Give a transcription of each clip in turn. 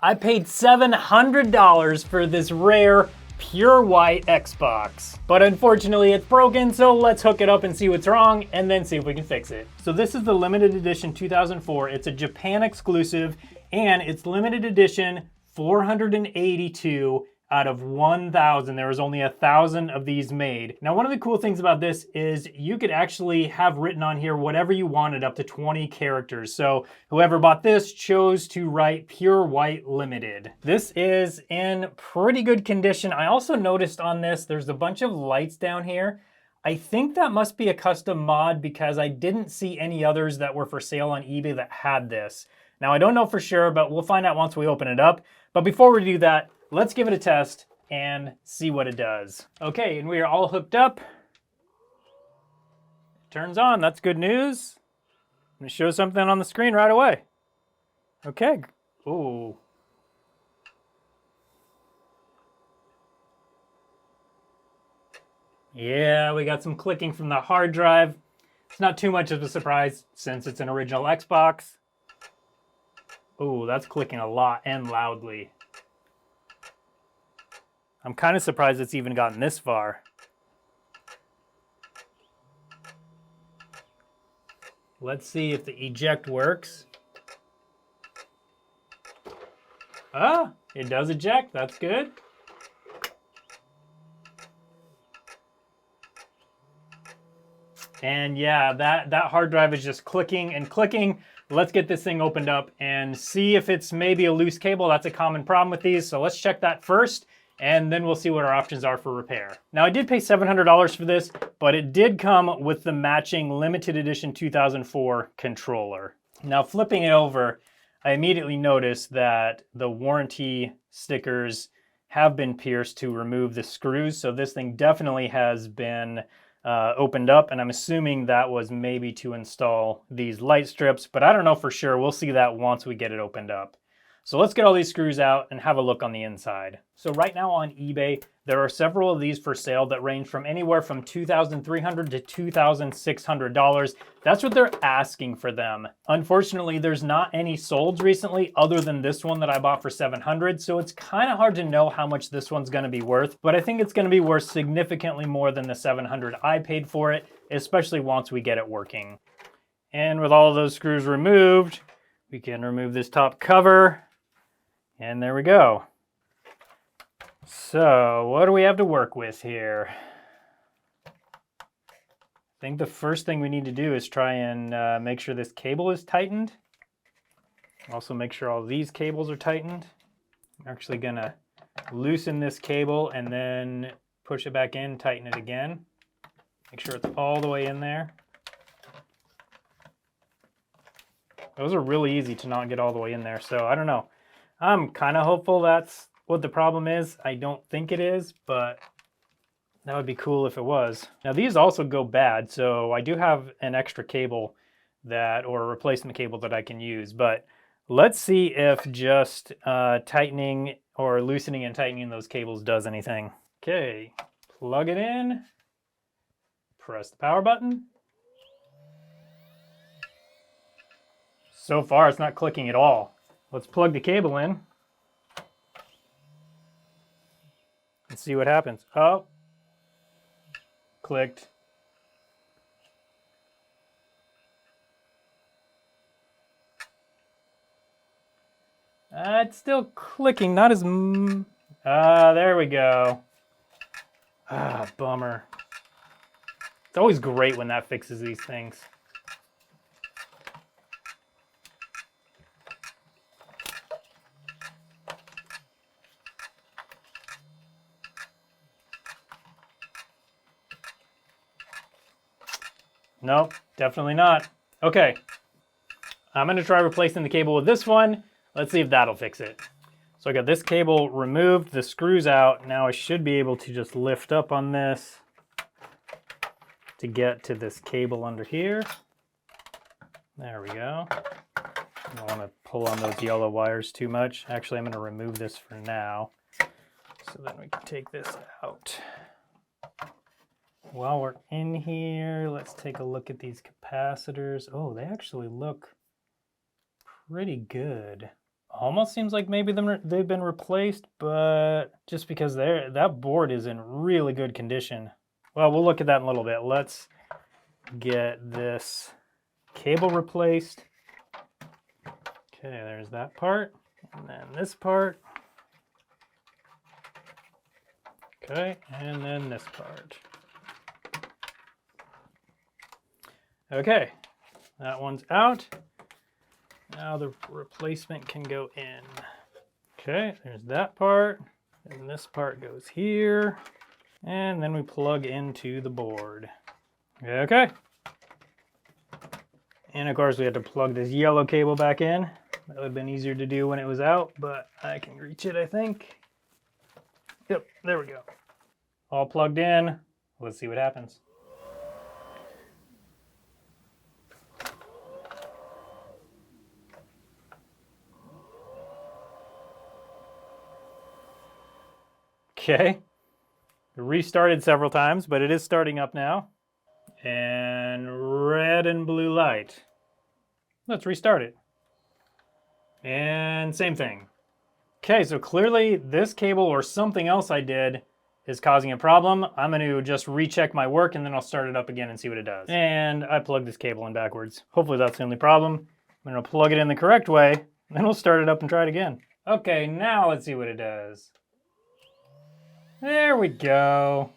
I paid $700 for this rare pure white Xbox. But unfortunately it's broken, so let's hook it up and see what's wrong and then see if we can fix it. So this is the limited edition 2004. It's a Japan exclusive and it's limited edition 482 out of 1,000. There was only 1,000 of these made. Now, one of the cool things about this is you could actually have written on here whatever you wanted, up to 20 characters. So whoever bought this chose to write pure white limited. This is in pretty good condition. I also noticed on this, there's a bunch of lights down here. I think that must be a custom mod because I didn't see any others that were for sale on eBay that had this. Now, I don't know for sure, but we'll find out once we open it up. But before we do that, let's give it a test and see what it does. Okay, and we are all hooked up. It turns on, that's good news. And it shows something on the screen right away. Okay, ooh. Yeah, we got some clicking from the hard drive. It's not too much of a surprise since it's an original Xbox. Ooh, that's clicking a lot and loudly. I'm kind of surprised it's even gotten this far. Let's see if the eject works. Ah, it does eject, that's good. And yeah, that hard drive is just clicking and clicking. Let's get this thing opened up and see if it's maybe a loose cable. That's a common problem with these, so let's check that first. And then we'll see what our options are for repair. Now, I did pay $700 for this, but it did come with the matching limited edition 2004 controller. Now, flipping it over, I immediately noticed that the warranty stickers have been pierced to remove the screws. So this thing definitely has been opened up, and I'm assuming that was maybe to install these light strips, but I don't know for sure. We'll see that once we get it opened up. So let's get all these screws out and have a look on the inside. So right now on eBay, there are several of these for sale that range from anywhere from $2,300 to $2,600. That's what they're asking for them. Unfortunately, there's not any sold recently other than this one that I bought for $700. So it's kind of hard to know how much this one's gonna be worth, but I think it's gonna be worth significantly more than the $700 I paid for it, especially once we get it working. And with all of those screws removed, we can remove this top cover. And there we go. So what do we have to work with here? I think the first thing we need to do is try and make sure this cable is tightened. Also make sure all these cables are tightened. I'm actually gonna loosen this cable and then push it back in, tighten it again. Make sure it's all the way in there. Those are really easy to not get all the way in there, so I don't know. I'm kind of hopeful that's what the problem is. I don't think it is, but that would be cool if it was. Now these also go bad, so I do have an extra cable or a replacement cable that I can use, but let's see if just tightening or loosening and tightening those cables does anything. Okay, plug it in, press the power button. So far it's not clicking at all. Let's plug the cable in and see what happens. Oh, clicked. It's still clicking, not as... there we go. Bummer. It's always great when that fixes these things. Nope, definitely not. Okay, I'm gonna try replacing the cable with this one. Let's see if that'll fix it. So I got this cable removed, the screws out. Now I should be able to just lift up on this to get to this cable under here. There we go. I don't want to pull on those yellow wires too much. Actually, I'm gonna remove this for now. So then we can take this out. While we're in here, let's take a look at these capacitors. Oh, they actually look pretty good. almost seems like maybe they've been replaced, but just because that board is in really good condition. Well, we'll look at that in a little bit. Let's get this cable replaced. Okay, there's that part, and then this part. Okay, and then this part. Okay, that one's out. Now the replacement can go in. Okay, there's that part, and this part goes here, and then we plug into the board. Okay. And of course we had to plug this yellow cable back in. That would have been easier to do when it was out, but I can reach it, I think. Yep, there we go. All plugged in. Let's see what happens. Okay, it restarted several times, but it is starting up now. And red and blue light. Let's restart it. And same thing. Okay, so clearly this cable or something else I did is causing a problem. I'm going to just recheck my work and then I'll start it up again and see what it does. And I plugged this cable in backwards. Hopefully that's the only problem. I'm going to plug it in the correct way, then we'll start it up and try it again. Okay, now let's see what it does. There we go.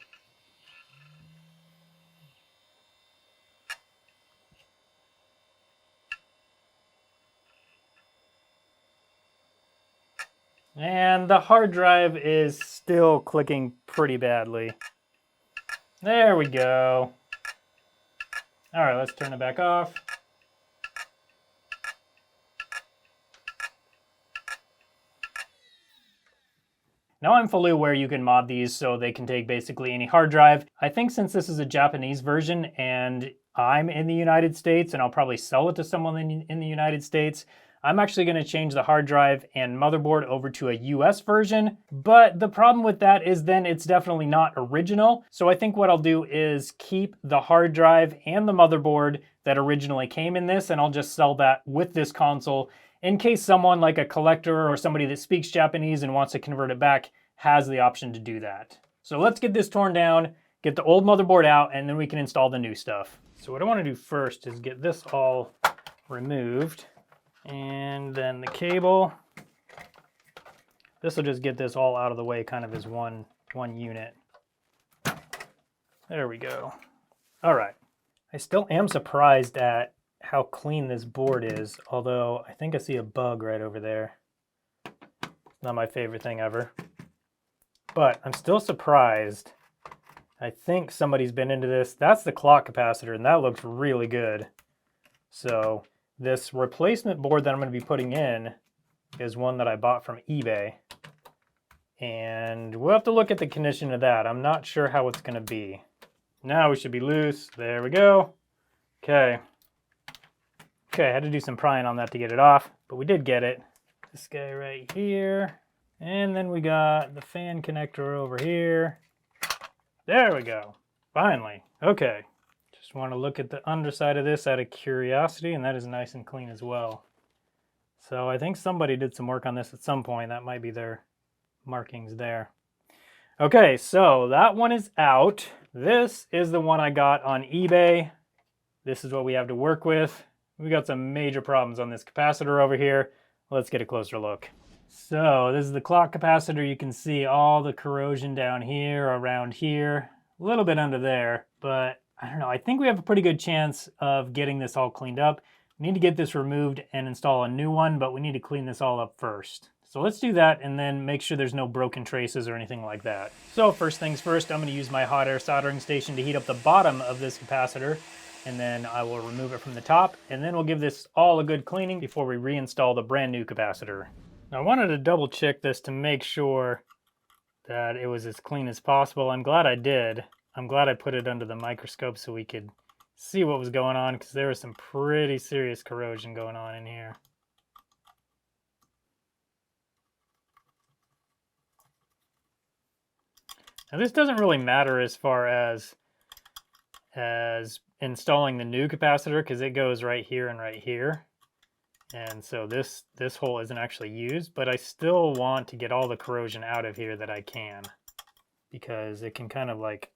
And the hard drive is still clicking pretty badly. There we go. All right, let's turn it back off. Now I'm fully aware you can mod these so they can take basically any hard drive. I think since this is a Japanese version and I'm in the United States and I'll probably sell it to someone in the United States, I'm actually going to change the hard drive and motherboard over to a US version. But the problem with that is then it's definitely not original. So I think what I'll do is keep the hard drive and the motherboard that originally came in this, and I'll just sell that with this console in case someone like a collector or somebody that speaks Japanese and wants to convert it back has the option to do that. So let's get this torn down, get the old motherboard out, and then we can install the new stuff. So what I want to do first is get this all removed, and then the cable. This will just get this all out of the way kind of as one unit. There we go. All right. I still am surprised at how clean this board is, although I think I see a bug right over there. Not my favorite thing ever. But I'm still surprised. I think somebody's been into this. That's the clock capacitor, and that looks really good. So this replacement board that I'm going to be putting in is one that I bought from eBay. And we'll have to look at the condition of that. I'm not sure how it's going to be. Now we should be loose. There we go. Okay. Okay, I had to do some prying on that to get it off, but we did get it. This guy right here. And then we got the fan connector over here. There we go. Finally. Okay. Just want to look at the underside of this out of curiosity, and that is nice and clean as well. So I think somebody did some work on this at some point. That might be their markings there. Okay, so that one is out. This is the one I got on eBay. This is what we have to work with. We got some major problems on this capacitor over here. Let's get a closer look. So this is the clock capacitor. You can see all the corrosion down here, around here, a little bit under there, but I don't know. I think we have a pretty good chance of getting this all cleaned up. We need to get this removed and install a new one, but we need to clean this all up first. So let's do that and then make sure there's no broken traces or anything like that. So first things first, I'm going to use my hot air soldering station to heat up the bottom of this capacitor, and then I will remove it from the top, and then we'll give this all a good cleaning before we reinstall the brand new capacitor. Now I wanted to double check this to make sure that it was as clean as possible. I'm glad I did. I'm glad I put it under the microscope so we could see what was going on, because there was some pretty serious corrosion going on in here. Now this doesn't really matter as far as installing the new capacitor, because it goes right here and right here. And so this hole isn't actually used, but I still want to get all the corrosion out of here that I can, because it can kind of like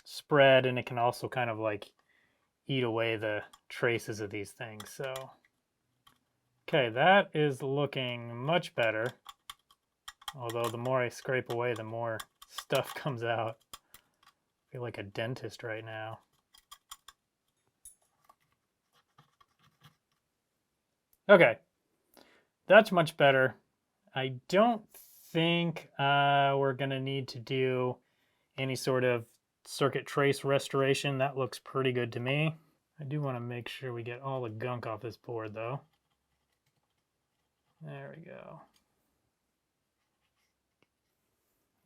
spread, and it can also kind of like eat away the traces of these things. So, okay, that is looking much better. Although the more I scrape away, the more stuff comes out. I feel like a dentist right now. Okay, that's much better. I don't think we're gonna need to do any sort of circuit trace restoration. That looks pretty good to me. I do want to make sure we get all the gunk off this board though. There we go.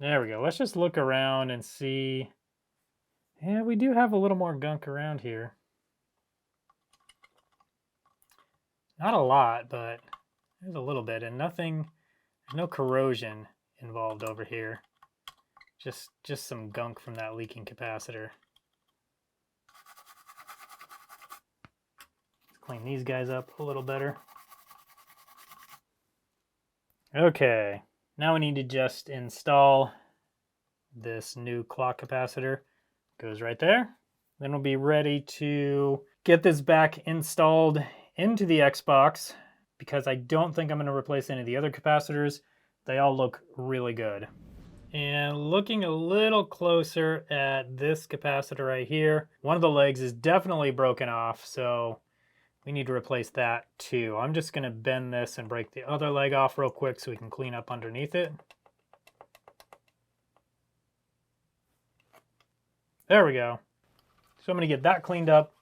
There we go. Let's just look around and see. Yeah, we do have a little more gunk around here. Not a lot, but there's a little bit, and nothing, no corrosion involved over here. Just some gunk from that leaking capacitor. Let's clean these guys up a little better. Okay, now we need to just install this new clock capacitor. Goes right there. Then we'll be ready to get this back installed into the Xbox, because I don't think I'm going to replace any of the other capacitors. They all look really good. And looking a little closer at this capacitor right here, one of the legs is definitely broken off, so we need to replace that too. I'm just going to bend this and break the other leg off real quick so we can clean up underneath it. There we go. So I'm going to get that cleaned up,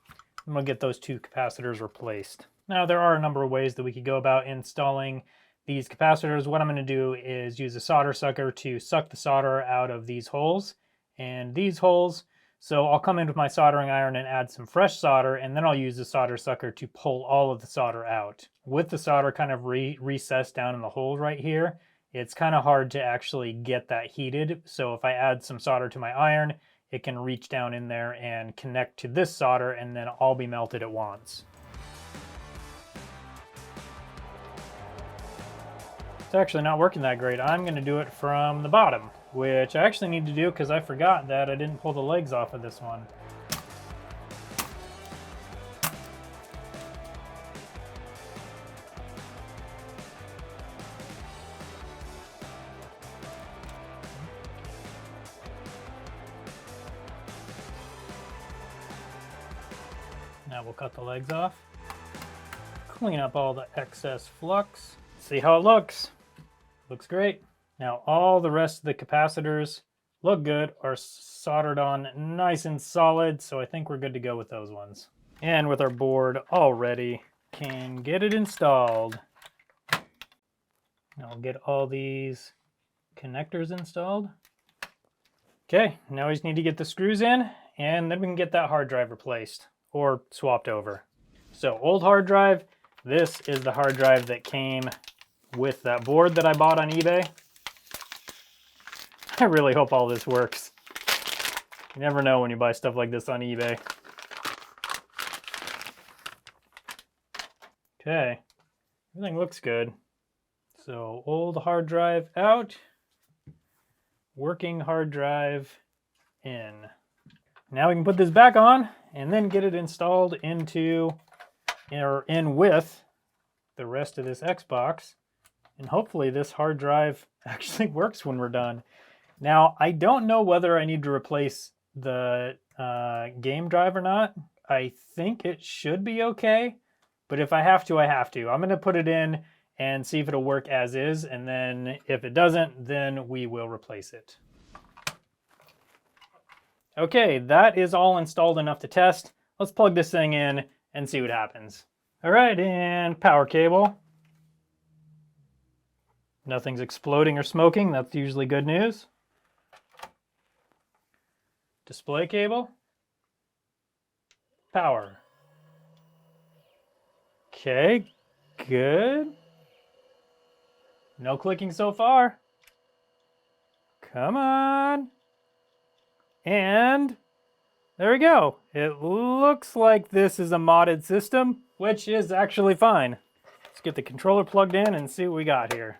and we'll get those two capacitors replaced. Now, there are a number of ways that we could go about installing these capacitors. What I'm going to do is use a solder sucker to suck the solder out of these holes and these holes. So I'll come in with my soldering iron and add some fresh solder, and then I'll use the solder sucker to pull all of the solder out. With the solder kind of recessed down in the hole right here, it's kind of hard to actually get that heated. So if I add some solder to my iron, it can reach down in there and connect to this solder, and then all be melted at once. It's actually not working that great. I'm going to do it from the bottom, which I actually need to do because I forgot that I didn't pull the legs off of this one. Now we'll cut the legs off, clean up all the excess flux, see how it looks. Looks great. Now all the rest of the capacitors look good, are soldered on nice and solid, so I think we're good to go with those ones. And with our board all ready, can get it installed. Now we'll get all these connectors installed. Okay, now we just need to get the screws in, and then we can get that hard drive replaced or swapped over. So old hard drive, this is the hard drive that came with that board that I bought on eBay. I really hope all this works. You never know when you buy stuff like this on eBay. Okay, everything looks good. So old hard drive out, working hard drive in. Now we can put this back on and then get it installed into, or in with, the rest of this Xbox. And hopefully this hard drive actually works when we're done. Now, I don't know whether I need to replace the game drive or not. I think it should be okay, but if I have to, I have to. I'm going to put it in and see if it'll work as is, and then if it doesn't, then we will replace it. Okay, that is all installed enough to test. Let's plug this thing in and see what happens. All right, and power cable. Nothing's exploding or smoking. That's usually good news. Display cable. Power. Okay, good. No clicking so far. Come on. And there we go. It looks like this is a modded system, which is actually fine. get the controller plugged in and see what we got here.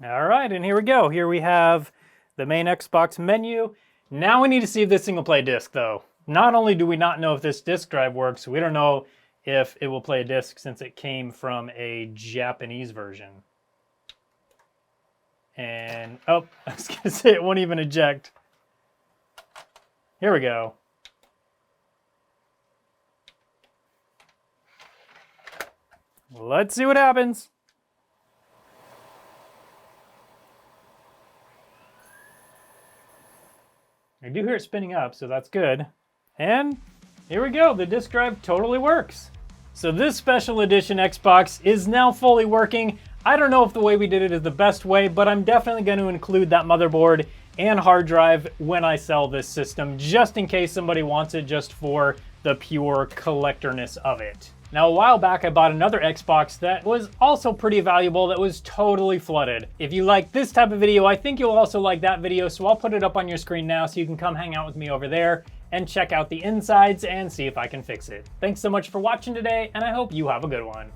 All right, and here we go. Here we have the main Xbox menu. Now we need to see if this thing will play disc, though. Not only do we not know if this disk drive works, we don't know if it will play a disc since it came from a Japanese version. And, oh, I was going to say it won't even eject. Here we go. Let's see what happens. I do hear it spinning up, so that's good. And here we go, the disk drive totally works. So this special edition Xbox is now fully working. I don't know if the way we did it is the best way, but I'm definitely going to include that motherboard and hard drive when I sell this system, just in case somebody wants it just for the pure collectorness of it. Now, a while back, I bought another Xbox that was also pretty valuable, that was totally flooded. If you like this type of video, I think you'll also like that video, so I'll put it up on your screen now so you can come hang out with me over there and check out the insides and see if I can fix it. Thanks so much for watching today, and I hope you have a good one.